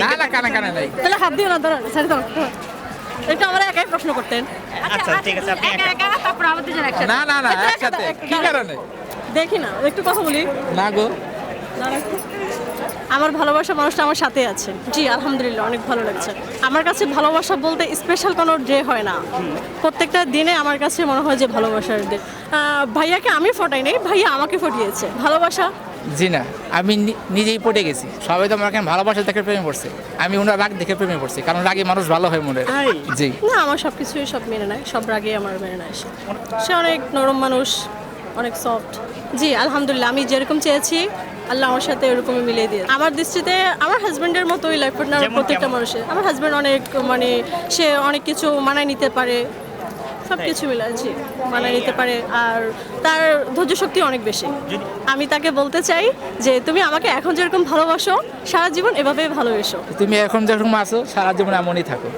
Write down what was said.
না না কানে কানে নাই। তাহলে হাত দিও না, ধরো ছেড়ে দাও। একটু আমরা একাই প্রশ্ন করতেন। আচ্ছা ঠিক আছে, আপনি একা একা তারপর আমাদের জন্য একসাথে। না না না একটু একসাথে একটু কি কারণে? দেখি না, একটু কথা বলি। না গো, আমার ভালোবাসা মানুষটা আমার সাথে আছে। জি আলহামদুলিল্লাহ, অনেক ভালো লাগছে। আমার কাছে ভালোবাসা বলতে স্পেশাল কোনো ডে হয় না, প্রত্যেকটা দিনে আমার কাছে মনে হয় যে ভালোবাসার দিন। ভাইয়াকে আমি ফোটাই নাই, ভাইয়া আমাকে ফটিয়েছে। ভালোবাসা জি না, আমি নিজেই পড়ে গেছি। সবাই তো আমাকে ভালোবাসা দেখে প্রেমে পড়ছে, আমি ওনার রাগ দেখে প্রেমে পড়ছি, কারণ রাগে মানুষ ভালো হয় মনে। তাই? জি না, আমার সব কিছুই সব মেনে নেয়, সব রাগে আমার মেনে নেয় সে অনেক নরম মানুষ, অনেক সফট। জি আলহামদুলিল্লাহ, আমি যেরকম চেয়েছি আল্লাহ আমার সাথে এরকমই মিলিয়ে দিয়ে। আমার দৃষ্টিতে আমার হাজব্যান্ডের মতোই লাইফ পার্টনার যেমন প্রত্যেকটা কেমন? মানুষের। আমার হাজব্যান্ড অনেক মানে সে অনেক কিছু মানায় নিতে পারে, সব কিছু মিলে। জি মানায় নিতে পারে, আর তার ধৈর্য শক্তি অনেক বেশি। যদি- আমি তাকে বলতে চাই যে তুমি আমাকে এখন যেরকম ভালোবাসো সারা জীবন এভাবেই ভালোবেসো। তুমি এখন যেরকম আছো সারা জীবন এমনই থাকো।